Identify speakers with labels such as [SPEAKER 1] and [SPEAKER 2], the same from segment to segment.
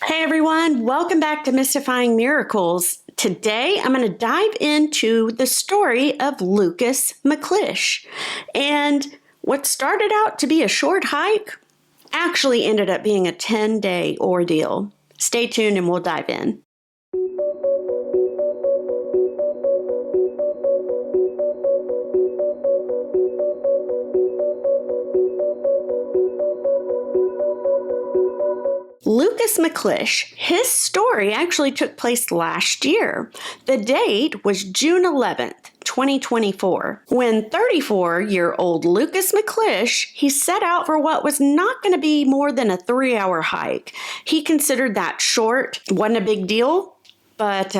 [SPEAKER 1] Hey everyone, welcome back to Mystifying Miracles. Today I'm going to dive into the story of Lukas McClish. And what started out to be a short hike actually ended up being a 10-day ordeal. Stay tuned and we'll dive in. Lukas McClish, his story actually took place last year. The date was June 11th, 2024, when 34-year-old Lukas McClish, he set out for what was not going to be more than a 3-hour hike. He considered that short, wasn't a big deal, but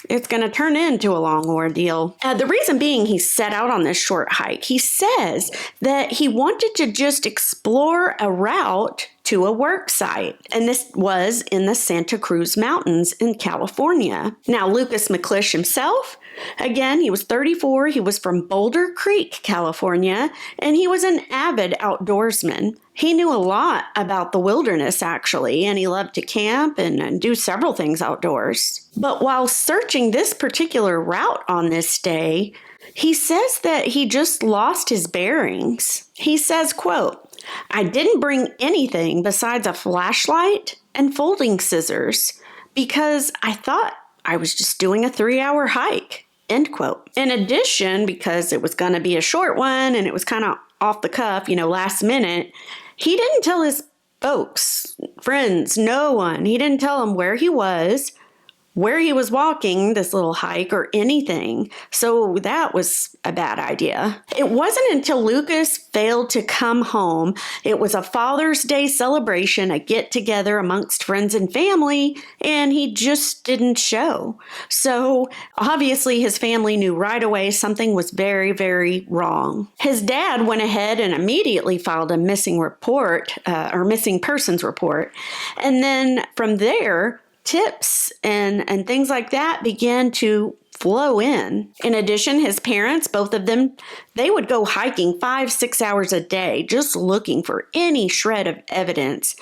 [SPEAKER 1] it's going to turn into a long ordeal. The reason being he set out on this short hike, he says that he wanted to just explore a route to a work site, and this was in the Santa Cruz Mountains in California. Now, Lukas McClish himself, again, he was 34, he was from Boulder Creek, California, and he was an avid outdoorsman. He knew a lot about the wilderness, actually, and he loved to camp and do several things outdoors. But while searching this particular route on this day, he says that he just lost his bearings. He says, quote, "I didn't bring anything besides a flashlight and folding scissors because I thought I was just doing a 3-hour hike." End quote. In addition, because it was going to be a short one and it was kind of off the cuff, last minute, he didn't tell his folks, friends, no one. He didn't tell them where he was walking this little hike or anything. So that was a bad idea. It wasn't until Lukas failed to come home. It was a Father's Day celebration, a get together amongst friends and family, and he just didn't show. So obviously his family knew right away something was very, very wrong. His dad went ahead and immediately filed a missing persons report. And then from there, tips and things like that began to flow in. In addition, his parents, both of them, they would go hiking 5-6 hours a day, just looking for any shred of evidence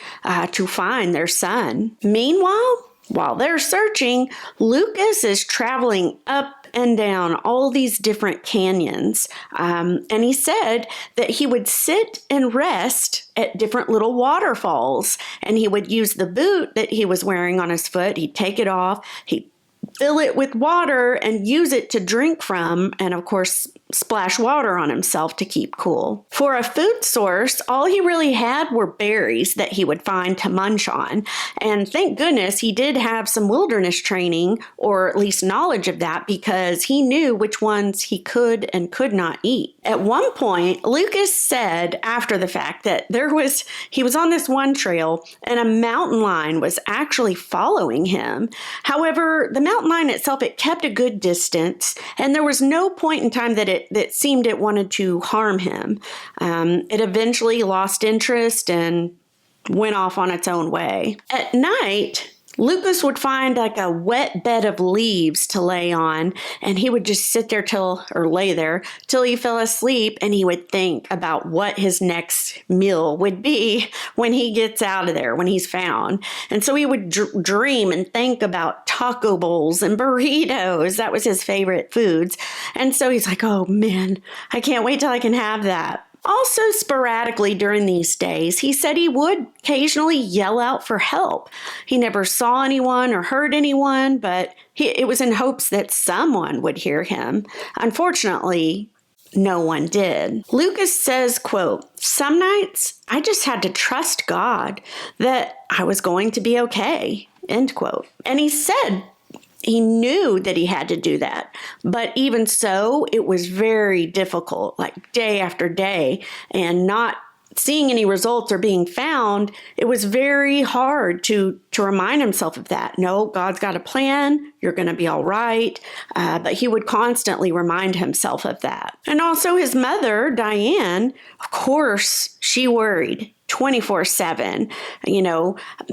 [SPEAKER 1] to find their son. Meanwhile, while they're searching, Lukas is traveling up and down all these different canyons. And he said that he would sit and rest at different little waterfalls. And he would use the boot that he was wearing on his foot. He'd take it off. He'd fill it with water and use it to drink from, and of course, splash water on himself to keep cool. For a food source, all he really had were berries that he would find to munch on. And thank goodness he did have some wilderness training, or at least knowledge of that, because he knew which ones he could and could not eat. At one point, Lukas said after the fact that he was on this one trail and a mountain lion was actually following him. However, the mountain lion itself, it kept a good distance, and there was no point in time that it seemed it wanted to harm him. It eventually lost interest and went off on its own way. At night, Lukas would find like a wet bed of leaves to lay on, and he would just lay there till he fell asleep, and he would think about what his next meal would be when he gets out of there, when he's found. And so he would dream and think about taco bowls and burritos. That was his favorite foods. And so he's like, oh man, I can't wait till I can have that. Also, sporadically during these days, he said he would occasionally yell out for help. He never saw anyone or heard anyone, but it was in hopes that someone would hear him. Unfortunately, no one did. Lukas says, quote, "Some nights I just had to trust God that I was going to be okay," end quote. And he said he knew that he had to do that. But even so, it was very difficult, like day after day, and not seeing any results or being found. It was very hard to remind himself of that. No, God's got a plan. You're going to be all right. But he would constantly remind himself of that. And also his mother, Diane, of course, she worried 24/7,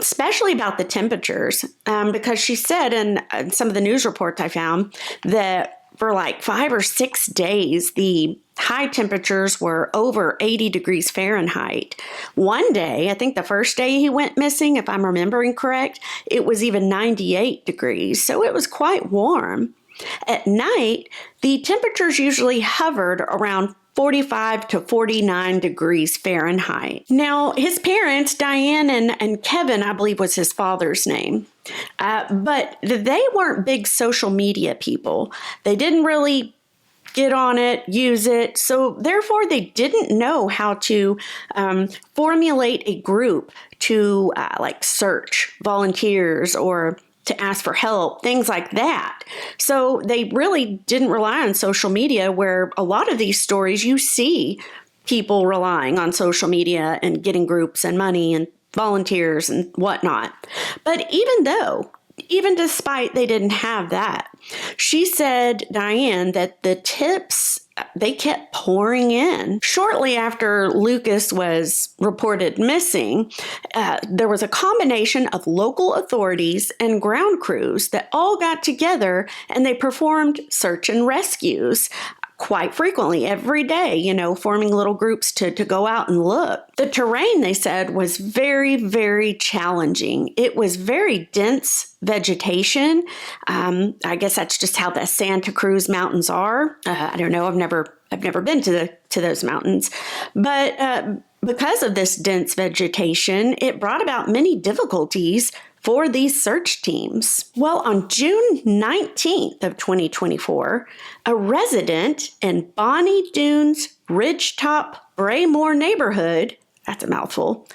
[SPEAKER 1] especially about the temperatures, because she said in some of the news reports I found that for like 5 or 6 days, the high temperatures were over 80 degrees Fahrenheit. One day, I think the first day he went missing, if I'm remembering correct, it was even 98 degrees. So it was quite warm. At night, the temperatures usually hovered around 45 to 49 degrees Fahrenheit. Now, his parents, Diane and Kevin, I believe was his father's name, but they weren't big social media people. They didn't really get on it, use it. So therefore, they didn't know how to formulate a group to like search volunteers or to ask for help, things like that. So they really didn't rely on social media, where a lot of these stories you see people relying on social media and getting groups and money and volunteers and whatnot. But even despite they didn't have that, she said, Diane, that the tips, they kept pouring in. Shortly after Lukas was reported missing, there was a combination of local authorities and ground crews that all got together and they performed search and rescues quite frequently every day, forming little groups to go out and look. The terrain, they said, was very, very challenging. It was very dense vegetation. I guess that's just how the Santa Cruz Mountains are. I don't know. I've never been to those mountains, but because of this dense vegetation, it brought about many difficulties for these search teams. Well, on June 19th of 2024, a resident in Bonnie Dunes Ridgetop Braymore neighborhood, that's a mouthful,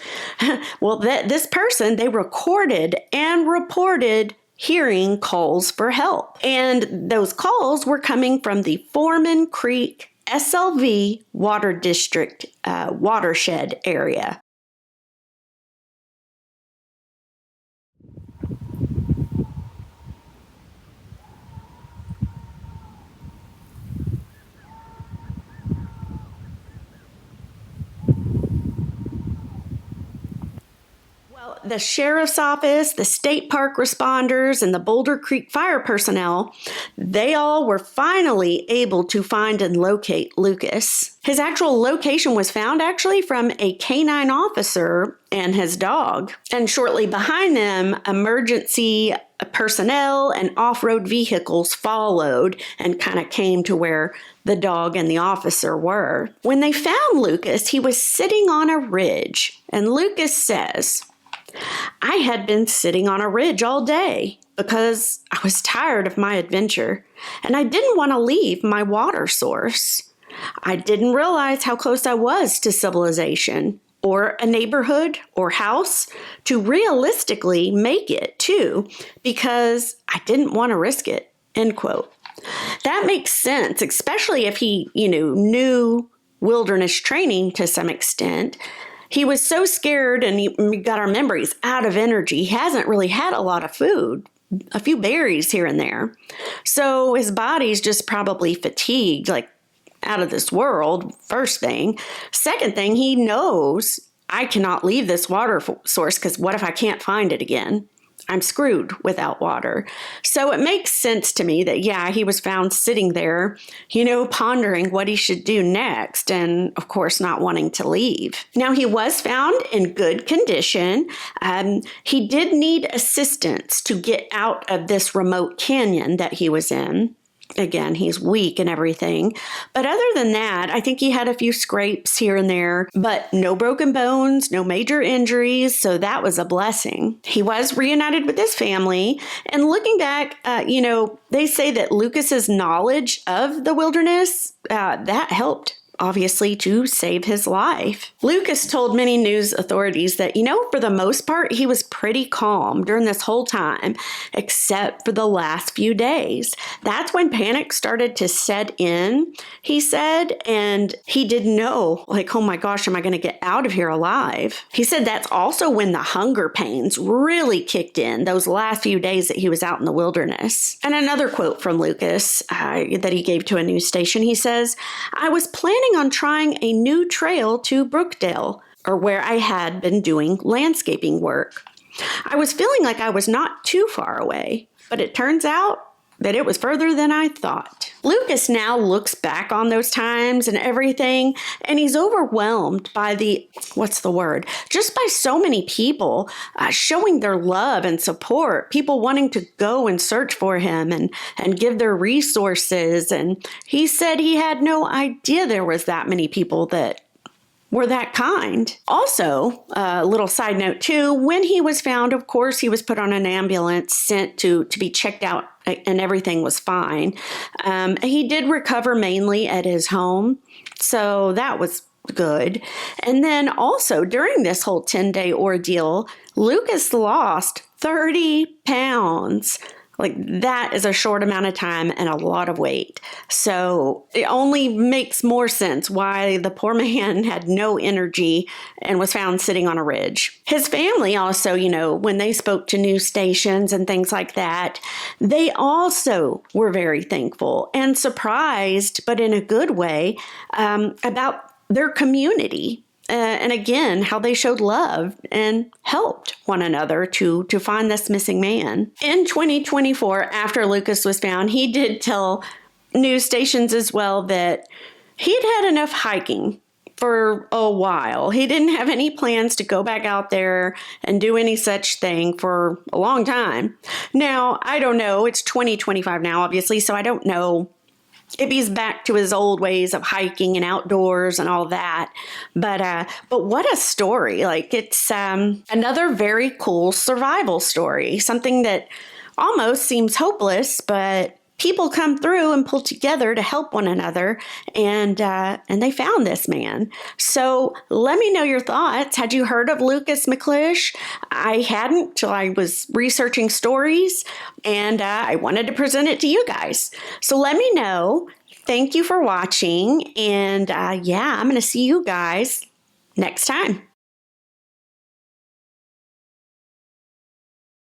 [SPEAKER 1] well, this person, they recorded and reported hearing calls for help. And those calls were coming from the Foreman Creek SLV Water District watershed area. The sheriff's office, the state park responders, and the Boulder Creek fire personnel, they all were finally able to find and locate Lukas. His actual location was found actually from a canine officer and his dog. And shortly behind them, emergency personnel and off-road vehicles followed and kind of came to where the dog and the officer were. When they found Lukas, he was sitting on a ridge. And Lukas says, I had been sitting on a ridge all day because I was tired of my adventure and I didn't want to leave my water source. I didn't realize how close I was to civilization or a neighborhood or house to realistically make it too, because I didn't want to risk it, end quote. That makes sense, especially if he, knew wilderness training to some extent. He was so scared, and we got our memories out of energy. He hasn't really had a lot of food, a few berries here and there. So his body's just probably fatigued, like out of this world, first thing. Second thing, he knows I cannot leave this water source because what if I can't find it again? I'm screwed without water. So it makes sense to me that, he was found sitting there, pondering what he should do next and, of course, not wanting to leave. Now, he was found in good condition. He did need assistance to get out of this remote canyon that he was in. Again, he's weak and everything. But other than that, I think he had a few scrapes here and there, but no broken bones, no major injuries. So that was a blessing. He was reunited with his family. And looking back, they say that Lukas's knowledge of the wilderness, that helped obviously to save his life. Lukas told many news authorities that, for the most part, he was pretty calm during this whole time, except for the last few days. That's when panic started to set in, he said, and he didn't know, oh my gosh, am I going to get out of here alive? He said that's also when the hunger pains really kicked in, those last few days that he was out in the wilderness. And another quote from Lukas that he gave to a news station, he says, I was planning on trying a new trail to Brookdale, or where I had been doing landscaping work. I was feeling like I was not too far away, but it turns out that it was further than I thought. Lucas now looks back on those times and everything, and he's overwhelmed by just by so many people showing their love and support, people wanting to go and search for him and give their resources. And he said he had no idea there was that many people that were that kind. Also, a little side note too, when he was found, of course, he was put on an ambulance, sent to be checked out, and everything was fine. He did recover mainly at his home, so that was good. And then also during this whole 10-day ordeal, Lucas lost 30 pounds. Like, that is a short amount of time and a lot of weight. So it only makes more sense why the poor man had no energy and was found sitting on a ridge. His family also, when they spoke to news stations and things like that, they also were very thankful and surprised, but in a good way, about their community. And again, how they showed love and helped one another to find this missing man. In 2024, after Lucas was found, he did tell news stations as well that he'd had enough hiking for a while. He didn't have any plans to go back out there and do any such thing for a long time. Now, I don't know. It's 2025 now, obviously, so I don't know if he's back to his old ways of hiking and outdoors and all that. But what a story. Like, it's another very cool survival story, something that almost seems hopeless, but people come through and pull together to help one another, and they found this man. So let me know your thoughts. Had you heard of Lukas McClish? I hadn't till I was researching stories, and I wanted to present it to you guys. So let me know. Thank you for watching, and I'm going to see you guys next time.